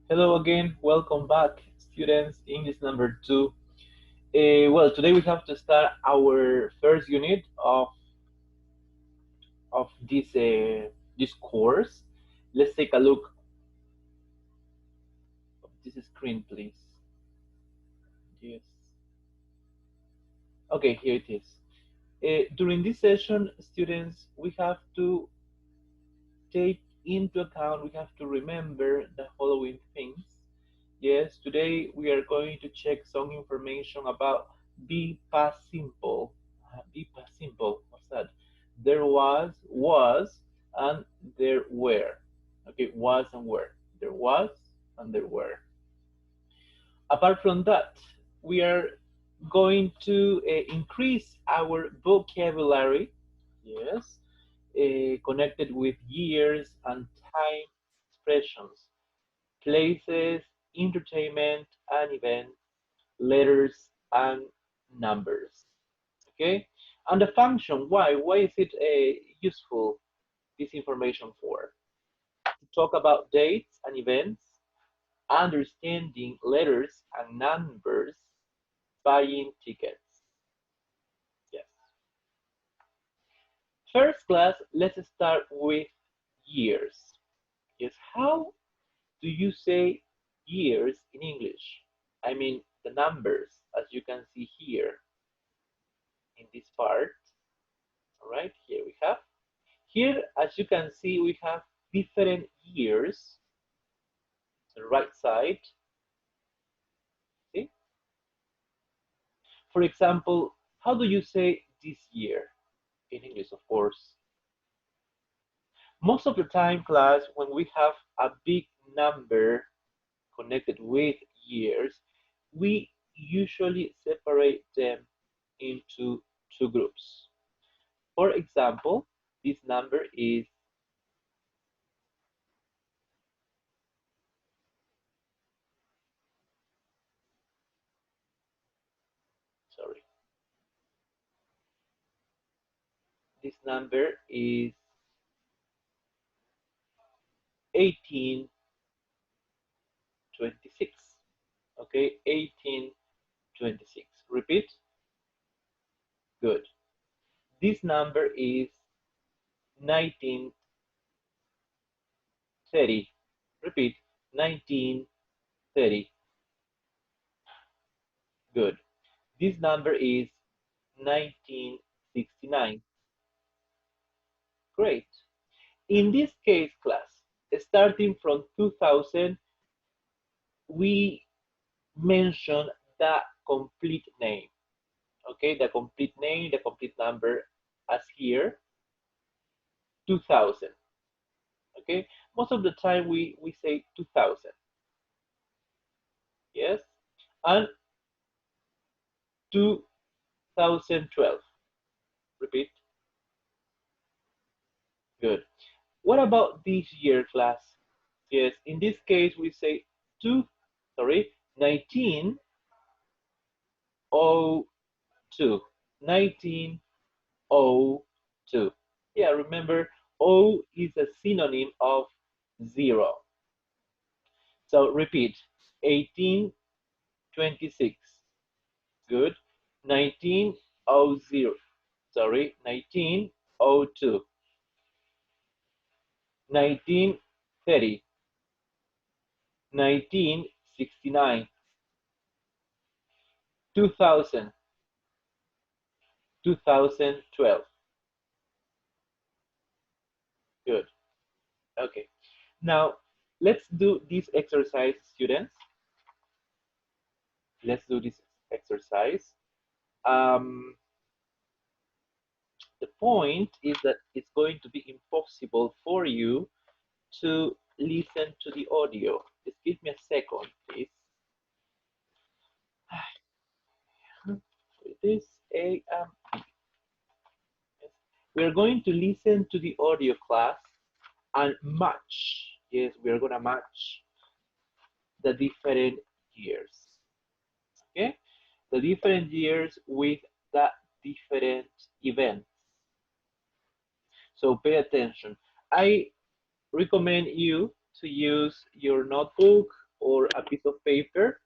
Hello again, welcome back, students. English number two. Well, today we have to start our first unit of this course. Let's take a look of this screen, please. Yes. Okay, here it is. During this session, students, we have to take into account. We have to remember the following things. Yes, today we are going to check some information about be past simple. Be past simple. What's that? There was, and there were. Okay, was and were. There was and there were. Apart from that, we are going to increase our vocabulary. Yes, connected with years and time expressions, places, entertainment and events, letters and numbers. Okay, and the function, why is it useful, this information for? To talk about dates and events, understanding letters and numbers, buying tickets. Yes. First class, let's start with years. Yes, how do you say years in English? I mean the numbers, as you can see here in this part. All right, here we have. Here, as you can see, we have different years. The right side. See? For example, how do you say this year? In English, of course. Most of the time, class, when we have a big number connected with years, we usually separate them into two groups. For example, this number is, sorry, this number is 1826. Okay, 1826. Repeat. Good. This number is 1930. Repeat. 1930. Good. This number is 1969. Great. In this case, class, starting from 2000, we mention the complete name. Okay, the complete name, the complete number, as here, 2000. Okay, most of the time we say 2000. Yes, and 2012. Repeat. Good. What about this year, class? Yes, in this case we say 1902. 1902. Yeah, remember, O is a synonym of 0. So repeat, 1826. Good. 1900. Sorry, 1902. 1930. 1969. 2000. 2012. Good. Okay. Now, let's do this exercise, students. Let's do this exercise. Um, the point is that it's going to be impossible for you to listen to the audio. Just give me a second, please. It is a we're going to listen to the audio class and match. Yes, we're gonna match the different years. Okay, the different years with the different events. So pay attention. I recommend you to use your notebook or a piece of paper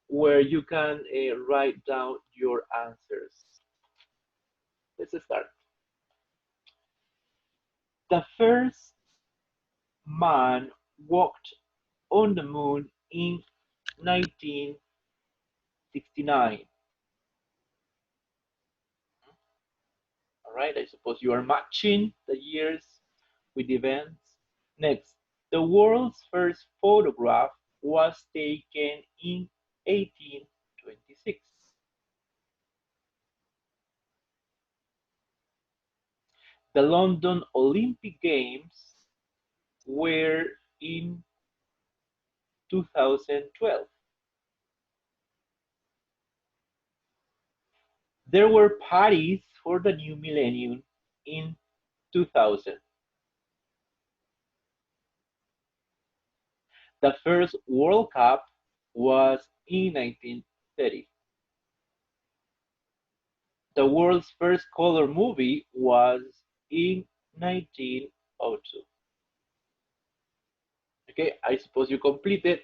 where you can write down your answers. Let's start. The first man walked on the moon in 1969. All right, I suppose you are matching the years with events. Next, the world's first photograph was taken in 1826. The London Olympic Games were in 2012. There were parties for the new millennium in 2000. The first World Cup was in 1930. The world's first color movie was in 1902. Okay, I suppose you completed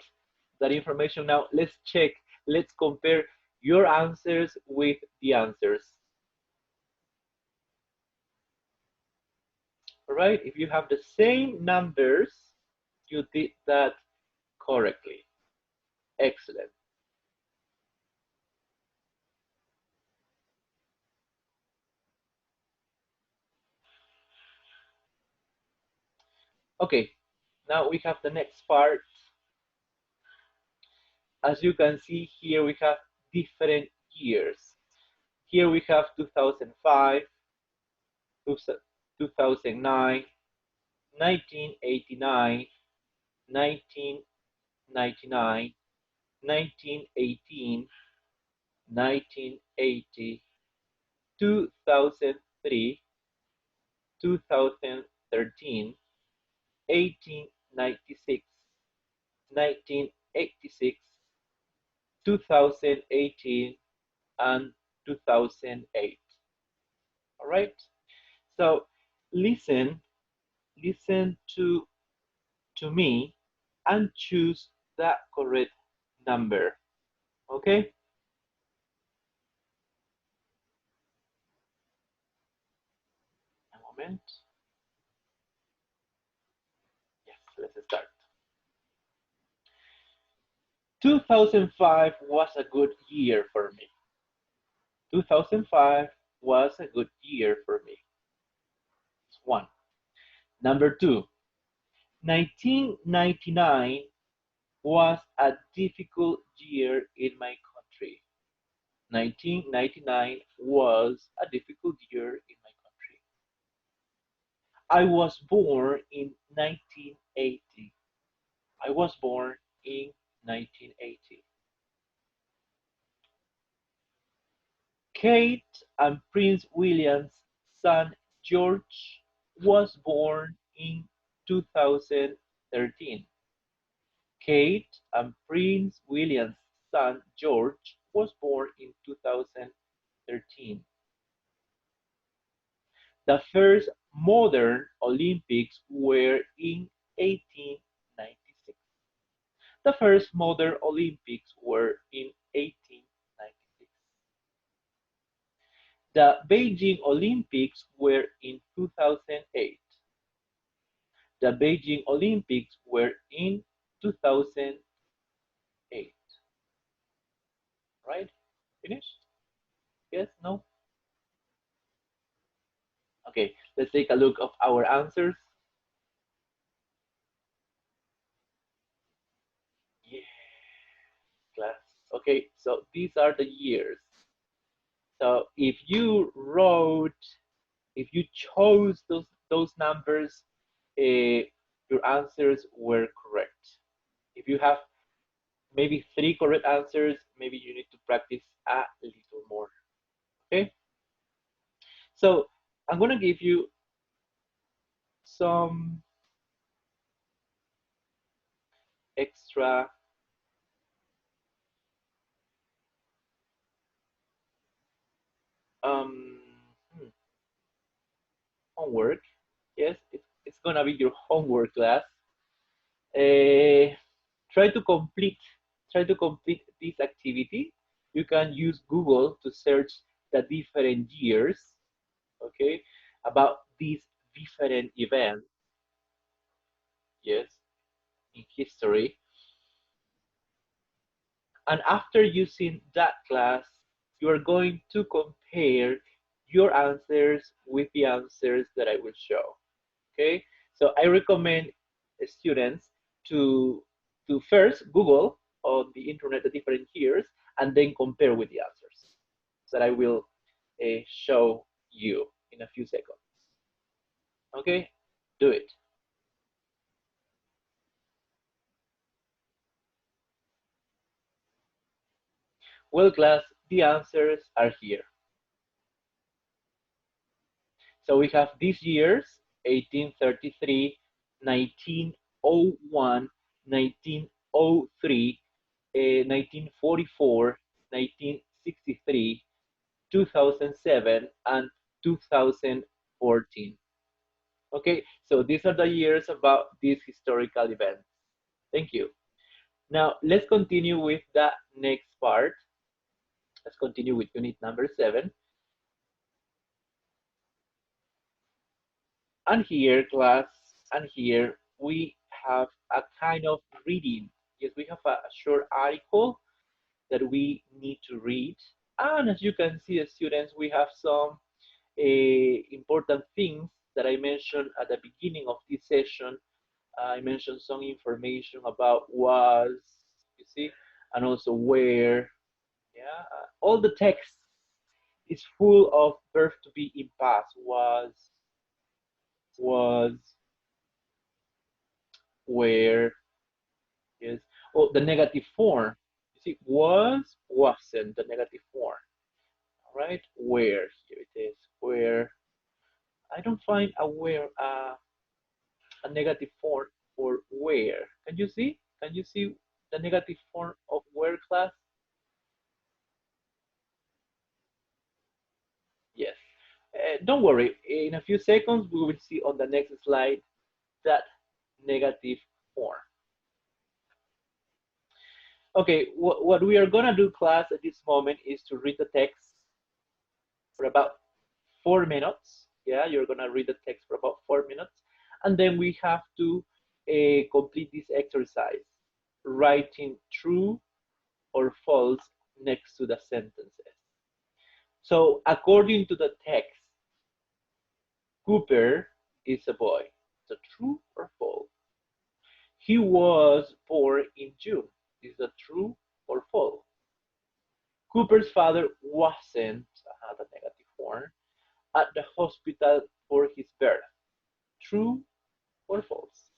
that information. Now let's check, let's compare your answers with the answers. All right, if you have the same numbers, you did that correctly. Excellent. Okay, now we have the next part. As you can see here, we have different years. Here we have 2005, 2009, 1989, 1999, 1918, 1980, 2003, 2013, 1896, 1986, 2018, and 2008. All right. So listen, listen to me and choose the correct number. Okay. A moment. Yes, let's start. 2005 was a good year for me. 2005 was a good year for me. One. Number two, 1999 was a difficult year in my country. 1999 was a difficult year in my country. I was born in 1980. I was born in 1980. Kate and Prince William's son George was born in 2013. Kate and Prince William's son George was born in 2013. The first modern Olympics were in 1896. The first modern Olympics were in 1896. The Beijing Olympics were in 2008. The Beijing Olympics were in 2008. Right? Finished? Yes? No? Okay, let's take a look of our answers. Yeah, class. Okay, so these are the years. So if you wrote, if you chose those numbers, your answers were correct. If you have maybe three correct answers, maybe you need to practice a little more. Okay. So I'm gonna give you some extra um, homework. Yes, it's gonna be your homework class. Uh, try to complete try to complete this activity. You can use Google to search the different years, okay, about these different events, yes, in history. And after using that class, you are going to compare your answers with the answers that I will show. Okay, so I recommend students to first Google on the internet the different years and then compare with the answers that I will show you in a few seconds. Okay, do it. Well, class, the answers are here. So we have these years: 1833, 1901, 1903, 1944, 1963, 2007, and 2014. Okay, so these are the years about these historical events. Thank you. Now let's continue with the next part. Let's continue with unit number 7. And here, class, and here we have a kind of reading. Yes, we have a short article that we need to read. And as you can see, students, we have some important things that I mentioned at the beginning of this session. I mentioned some information about was, you see, and also where. Yeah, all the text is full of verb to be in past. Was, where, yes. Oh, the negative form. You see, was, wasn't, the negative form. All right, where, here it is, where. I don't find a where, a negative form for where. Can you see? Can you see the negative form of where, class? Yes. Don't worry. In a few seconds, we will see on the next slide that negative form. Okay, what we are gonna do, class, at this moment is to read the text for about 4 minutes. Yeah, you're gonna read the text for about 4 minutes, and then we have to complete this exercise, writing true or false next to the sentences. So according to the text, Cooper is a boy. So true or false? He was born in June. Is that true or false? Cooper's father wasn't, the negative form, at the hospital for his birth. True or false?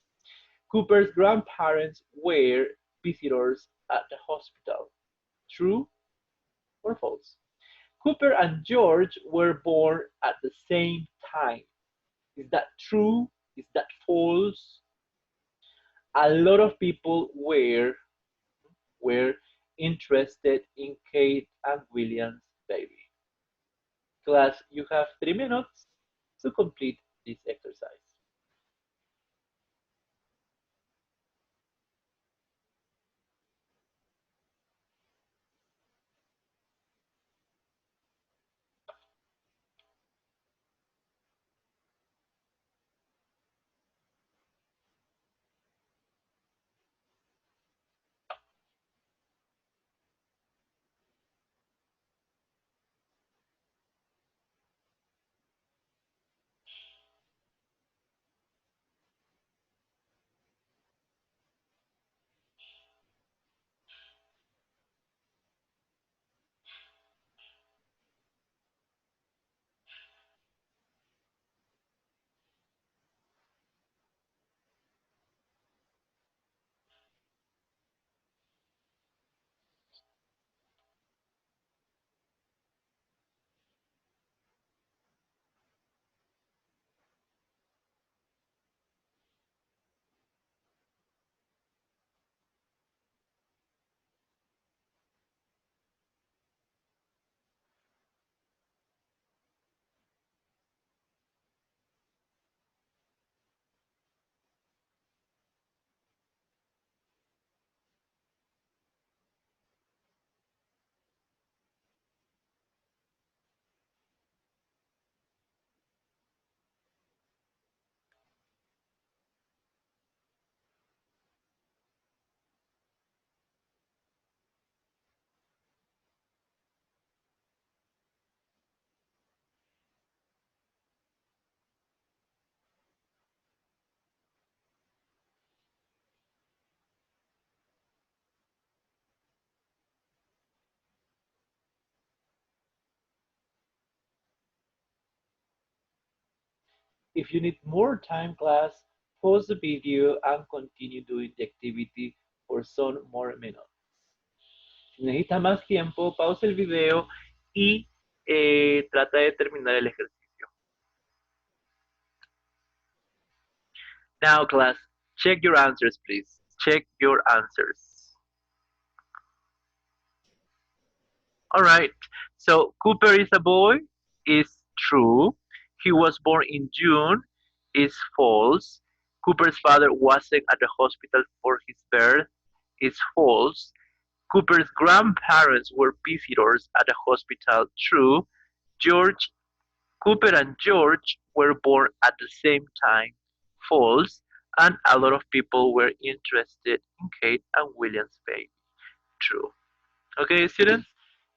Cooper's grandparents were visitors at the hospital. True or false? Cooper and George were born at the same time. Is that true? Is that false? A lot of people were interested in Kate and William's baby. Class, you have 3 minutes to complete this exercise. If you need more time, class, pause the video and continue doing the activity for some more minutes. Si necesita más tiempo, pausa el video y trata de terminar el ejercicio. Now, class, check your answers, please. Check your answers. All right. So Cooper is a boy is true. He was born in June is false. Cooper's father wasn't at the hospital for his birth is false. Cooper's grandparents were visitors at the hospital true. George Cooper and George were born at the same time false. And a lot of people were interested in Kate and William's baby true. Okay, students?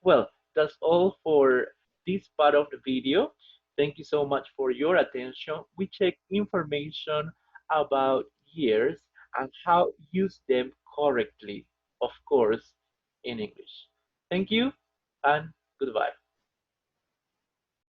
Well, that's all for this part of the video. Thank you so much for your attention. We check information about years and how use them correctly, of course, in English. Thank you and goodbye.